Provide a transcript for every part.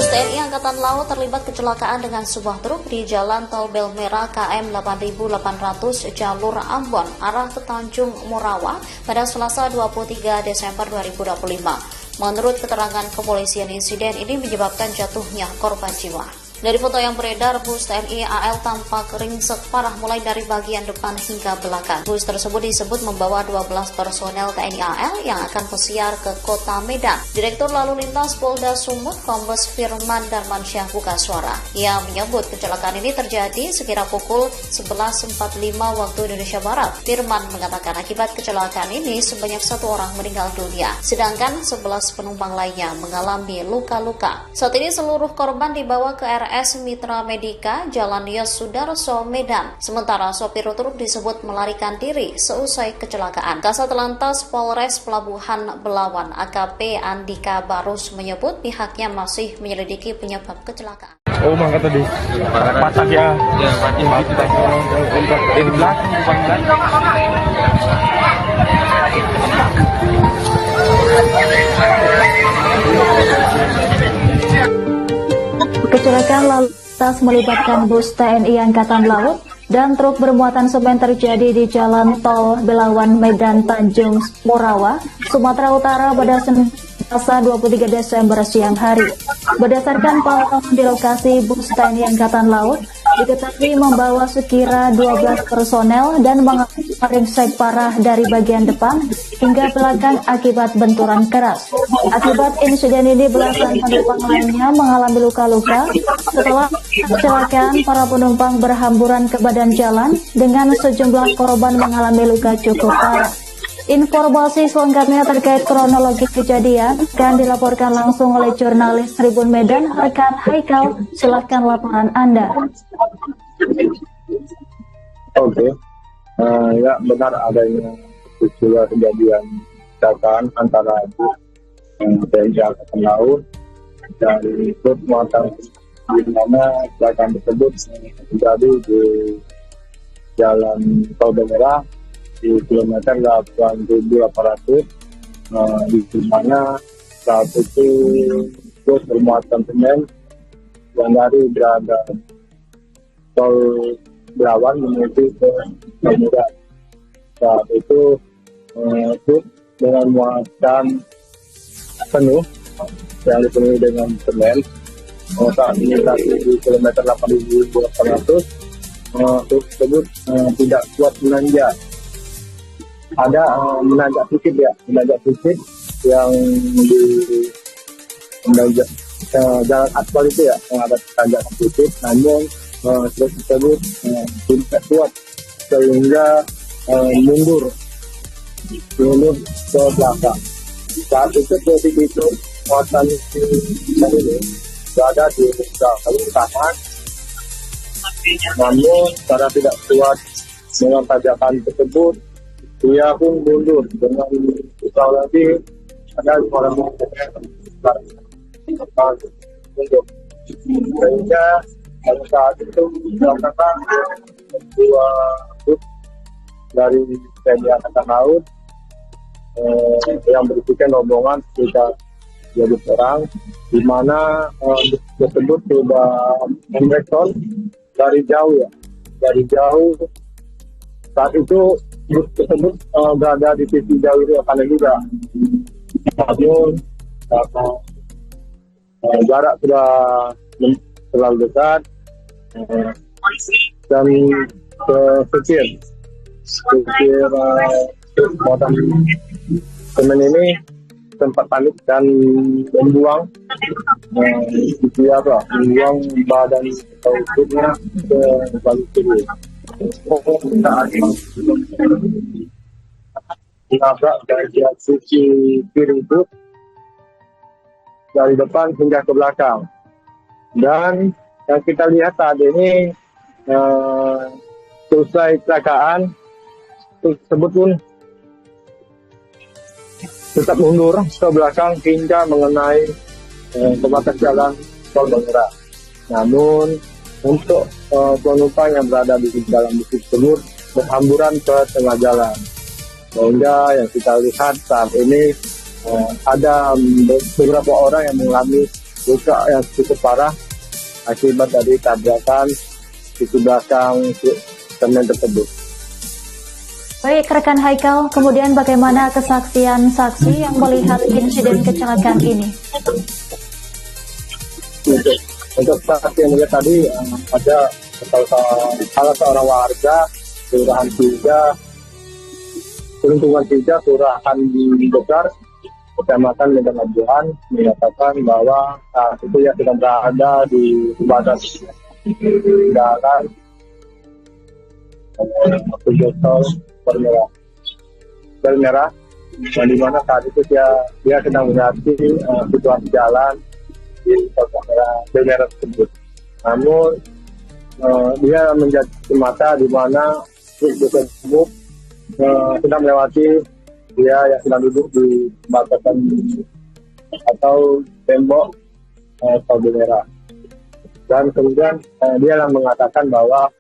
Bus TNI Angkatan Laut terlibat kecelakaan dengan sebuah truk di Jalan Tol Belmera KM 8800 jalur Ambon arah ke Tanjung Morawa pada Selasa 23 Desember 2025. Menurut keterangan kepolisian, insiden ini menyebabkan jatuhnya korban jiwa. Dari foto yang beredar, bus TNI AL tampak ringsek parah mulai dari bagian depan hingga belakang. Bus tersebut disebut membawa 12 personel TNI AL yang akan pesiar ke kota Medan. Direktur Lalu Lintas Polda Sumut, Kombes Firman Darmansyah buka suara. Ia menyebut kecelakaan ini terjadi sekira pukul 11.45 waktu Indonesia Barat. Firman mengatakan akibat kecelakaan ini sebanyak 1 orang meninggal dunia, sedangkan 11 penumpang lainnya mengalami luka-luka. Saat ini seluruh korban dibawa ke RS Mitra Medika, Jalan Yos Sudarso, Medan. Sementara sopir truk disebut melarikan diri seusai kecelakaan. Kasat Lantas Polres Pelabuhan Belawan AKP Andika Barus menyebut pihaknya masih menyelidiki penyebab kecelakaan. Oh, mangga tadi patah ya? Ya, patah. Di belakang, Kecelakaan lalu lintas melibatkan bus TNI Angkatan Laut dan truk bermuatan semen terjadi di Jalan Tol Belawan Medan Tanjung Morawa, Sumatera Utara pada Selasa 23 Desember siang hari. Berdasarkan pantauan di lokasi, bus TNI Angkatan Laut diketahui membawa sekira 12 personel dan mengalami ringsek parah dari bagian depan hingga belakang akibat benturan keras. Akibat insiden ini, belasan penumpang lainnya mengalami luka-luka. Setelah kecelakaan, para penumpang berhamburan ke badan jalan dengan sejumlah korban mengalami luka cukup parah. Informasi selengkapnya terkait kronologi kejadian akan dilaporkan langsung oleh jurnalis Tribun Medan, rekan Haikal. Silahkan laporan Anda. Oke. Ya, benar adanya peristiwa kejadian kecelakaan antara TNI Angkatan Laut dan truk muatan, di mana kecelakaan tersebut terjadi di Jalan Tol Belmera di kilometer 8.800, di mana saat itu bus bermuatan semen yang dari berada Tol Belawan menuju ke Medan. Saat itu truk dengan muatan penuh yang dipenuhi dengan semen saat ini di kilometer 8.800, truk tersebut tidak kuat menanjak. Ada menanjak sedikit yang di menanjak jalan aspal itu ya, yang ada tanjak sedikit, namun truk tersebut tidak kuat sehingga mundur ke belakang. Saat itu posisi itu muatan ini berada di belakang kanan, namun karena tidak kuat dengan tanjakan tersebut, dia pun mundur dengan usaha lagi. Ada orang mundur sehingga pada saat itu melakukan dua truk dari TNI Angkatan Laut yang berisikan rombongan sekitar 20 orang, di mana tersebut sudah membreakdown dari jauh. Saat itu bus tersebut berada di sisi jauh itu kanan juga, namun jarak sudah terlalu dekat dan supir muatan semen ini sempat panik dan membuang badan atau truknya ke balik kiri. Menabrak bagian sisi kiri itu dari depan hingga ke belakang. Dan yang kita lihat saat ini selesai kecelakaan tersebut pun tetap mundur ke belakang hingga mengenai pembatas jalan Tol Belmera. Namun untuk penumpang yang berada di dalam bus tersebut berhamburan ke tengah jalan, sehingga yang kita lihat saat ini ada beberapa orang yang mengalami luka yang cukup parah akibat dari tabrakan di belakang semen tersebut. Baik, rekan Haikal, kemudian bagaimana kesaksian saksi yang melihat insiden kecelakaan ini? Untuk saksi yang melihat tadi, ada salah seorang warga Kelurahan Tiga, Peruntungan Tiga, Kelurahan Bekar, Kecamatan Medan Labuhan, menyatakan bahwa saat itu ia sedang berada di batas jalan tol Belmerah, yang di mana saat itu dia sedang melihat situasi jalan di Belmerah tersebut. Namun dia menjadi mata di mana truk tersebut sedang melewati dia yang sedang duduk di batasan atau tembok tol Belmerah. Dan kemudian dia mengatakan bahwa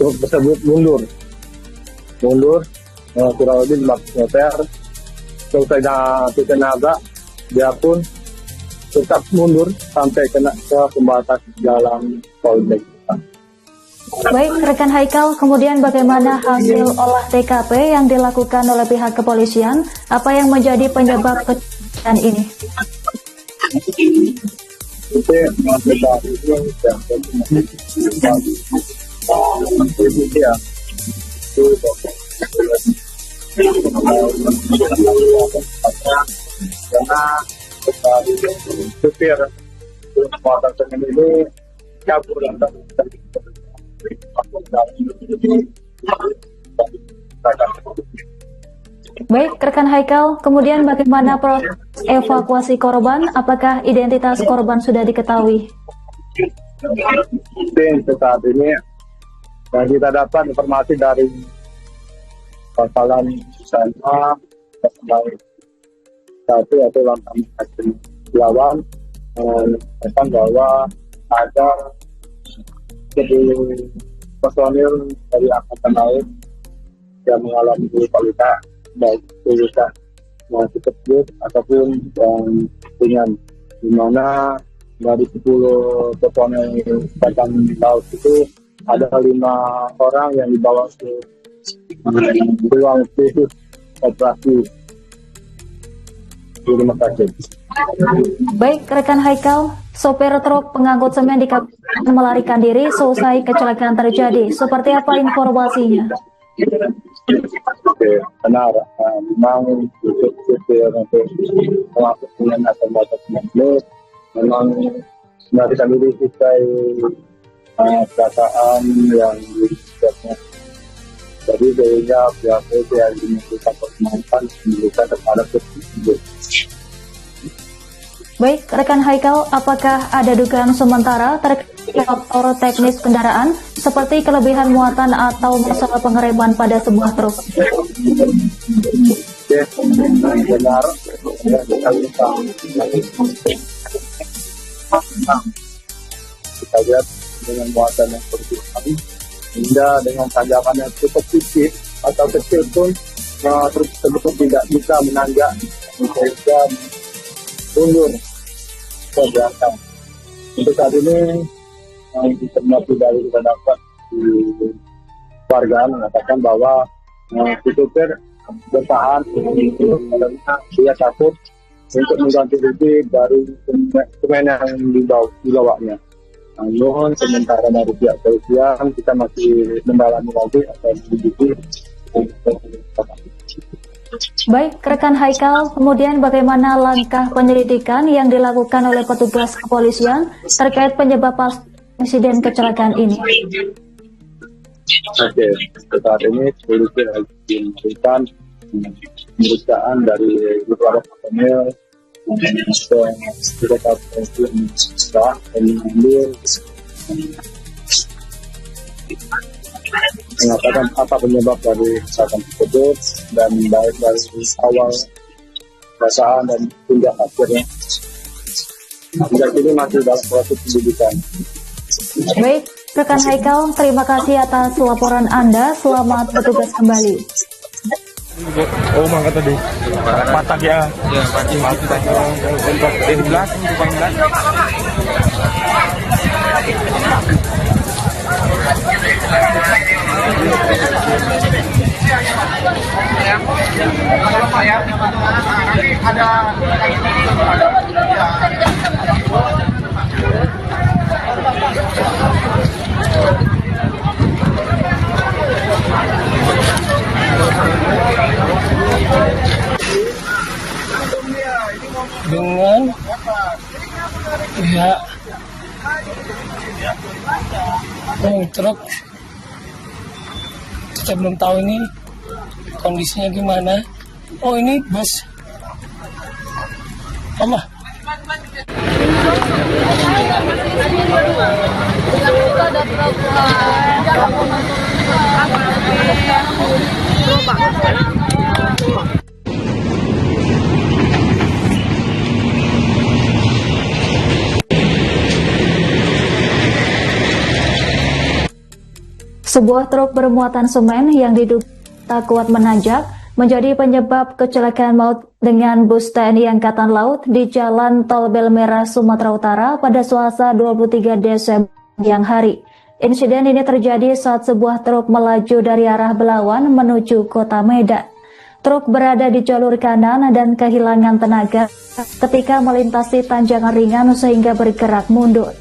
truk tersebut mundur kurang lebih 5 meter. Selesai tenaga, dia pun tetap mundur sampai kena ke pembatas jalan tol Belmerah. Baik, rekan Haikal, kemudian bagaimana hasil olah TKP yang dilakukan oleh pihak kepolisian? Apa yang menjadi penyebab kecelakaan ini? Karena supir motor semen ini kabur dari Baik, rekan Haikal, kemudian bagaimana proses evakuasi korban? Apakah identitas korban sudah diketahui? Saat ini kita dapat informasi dari Pasalan sana satu atau Lantaman Lawan mengatakan bahwa ada 10 personil dari Angkatan Laut yang mengalami luka baik luka tersebut ataupun yang ringan, di mana dari 10 personil Angkatan Laut itu ada 5 orang yang dibawa ke ruang khusus operasi di rumah sakit. Baik, rekan Haikal, sopir truk pengangkut semen dikabarkan melarikan diri seusai kecelakaan terjadi. Seperti apa informasinya? Oke, benar. Memang supir untuk pengangkut semen atau motor semen memang melarikan diri sesuai perasaan yang dibuatnya. Jadi sehingga pihak yang diminta pertemuan memberikan kepada tersebut. Baik, rekan Haikal, apakah ada dugaan sementara terkait faktor teknis kendaraan seperti kelebihan muatan atau masalah pengereman pada sebuah truk? Oke, benar. Kita lihat dengan muatan yang berkurang hingga dengan tanjakan yang cukup tipis atau kecil pun truk tersebut tidak bisa menanjak sehingga mundur ke belakang. Untuk saat ini informasi dari kita dapat di warga mengatakan bahwa si supir bertahan karena dia takut untuk mengganti rugi dari semen yang dibawanya. Namun sementara dari pihak kepolisian kita masih mendalami lagi atau menyelidiki. Baik, rekan Haikal, kemudian bagaimana langkah penyelidikan yang dilakukan oleh petugas kepolisian terkait penyebab insiden kecelakaan ini? Oke, saat ini polisi lagi melakukan pemeriksaan dari beberapa personil dan kita mengambil mengatakan apa penyebab dari kecelakaan tersebut dan baik dari awal perasaan dan hingga akhirnya. Hingga kini masih dalam proses penyidikan. Baik, rekan Haikal, terima kasih atas laporan Anda. Selamat bertugas kembali. Oh, mangga tadi. Patah ya. Ya, pasti Patah. Di belakang, di belakang. dengan pihak truk. Kita belum tahu ini kondisinya gimana. Oh, ini bus. Allah. Sebuah truk bermuatan semen yang diduga tak kuat menanjak menjadi penyebab kecelakaan maut dengan bus TNI Angkatan Laut di Jalan Tol Belmera, Sumatera Utara pada Selasa 23 Desember siang hari. Insiden ini terjadi saat sebuah truk melaju dari arah Belawan menuju Kota Medan. Truk berada di jalur kanan dan kehilangan tenaga ketika melintasi tanjakan ringan sehingga bergerak mundur.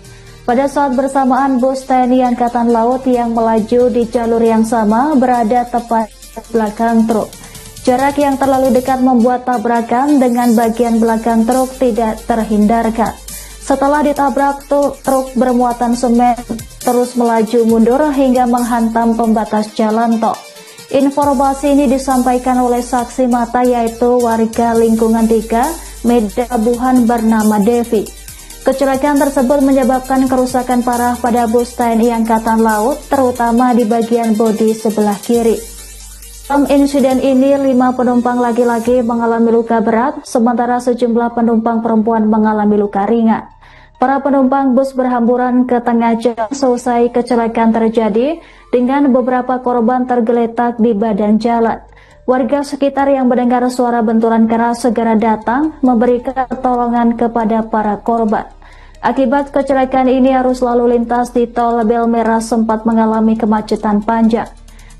Pada saat bersamaan, bus TNI Angkatan Laut yang melaju di jalur yang sama berada tepat di belakang truk. Jarak yang terlalu dekat membuat tabrakan dengan bagian belakang truk tidak terhindarkan. Setelah ditabrak, truk bermuatan semen terus melaju mundur hingga menghantam pembatas jalan tol. Informasi ini disampaikan oleh saksi mata yaitu warga lingkungan 3 Medan Buhan bernama Devi. Kecelakaan tersebut menyebabkan kerusakan parah pada bus TNI Angkatan Laut, terutama di bagian bodi sebelah kiri. Dalam insiden ini, 5 penumpang laki-laki mengalami luka berat, sementara sejumlah penumpang perempuan mengalami luka ringan. Para penumpang bus berhamburan ke tengah jalan selesai kecelakaan terjadi, dengan beberapa korban tergeletak di badan jalan. Warga sekitar yang mendengar suara benturan keras segera datang memberikan pertolongan kepada para korban. Akibat kecelakaan ini, arus lalu lintas di Tol Belmera sempat mengalami kemacetan panjang.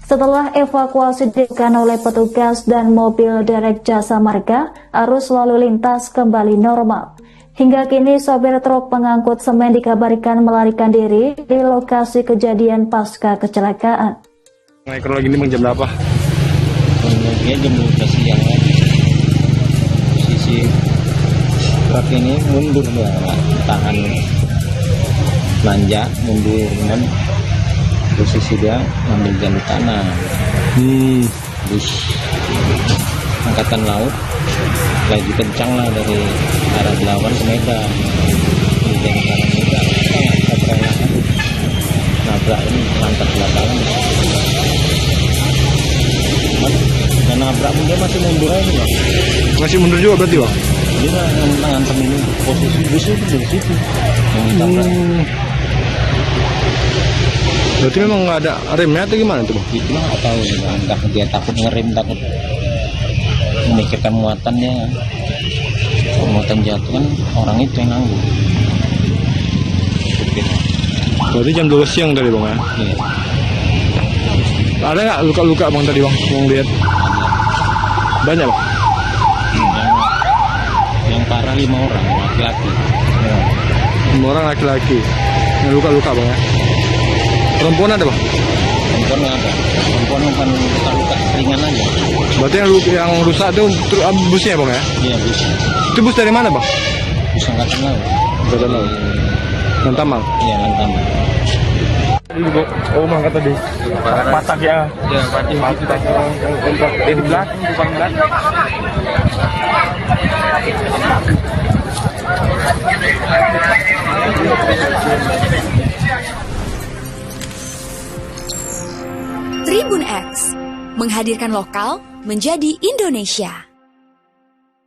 Setelah evakuasi dilakukan oleh petugas dan mobil derek jasa marga, arus lalu lintas kembali normal. Hingga kini, sopir truk pengangkut semen dikabarkan melarikan diri di lokasi kejadian pasca kecelakaan. Kronologi ini jam berapa? Kronologinya jam 12 siang ya. Posisi truk ini mundur ya, tahan nanjak mundur, cuman posisi dia ngambil jalur kanan. Bus Angkatan Laut laju kencang lah dari arah Belawan ke Medan. Kemudian ke arah Medan nabrak ini lantas belakangan. Dan nabrak pun dia masih mundur aja Bang. Masih mundur juga berarti Bang? Dia ngantem ini posisi bus itu dari situ yang ditabrak. Berarti memang nggak ada remnya atau gimana tuh Bang? Itu nggak tahu juga, entah dia takut ngerem, takut memikirkan muatannya. Muatan jatuh kan orang itu yang nanggung. Berarti jam 12 siang tadi Bang ya? Iya. Ada nggak luka-luka Bang tadi Bang? Bang lihat? Banyak Bang? Yang parah 5 orang laki-laki. 5 orang laki-laki. Yang luka-luka Bang ya? Perempuan ada Bang? Perempuan nggak ada. Perempuan bukan luka-luka ringan aja. Berarti yang rusak itu busnya Bang ya? Iya, bus. Itu bus dari mana Bang? Bus Angkatan Laut. Angkatan Laut. Lantamal? Iya, Lantamal. Oh, mangga tadi. Patah ya? Ya, pasti Patah. Di belakang, di belakang. Tribun X menghadirkan lokal menjadi Indonesia.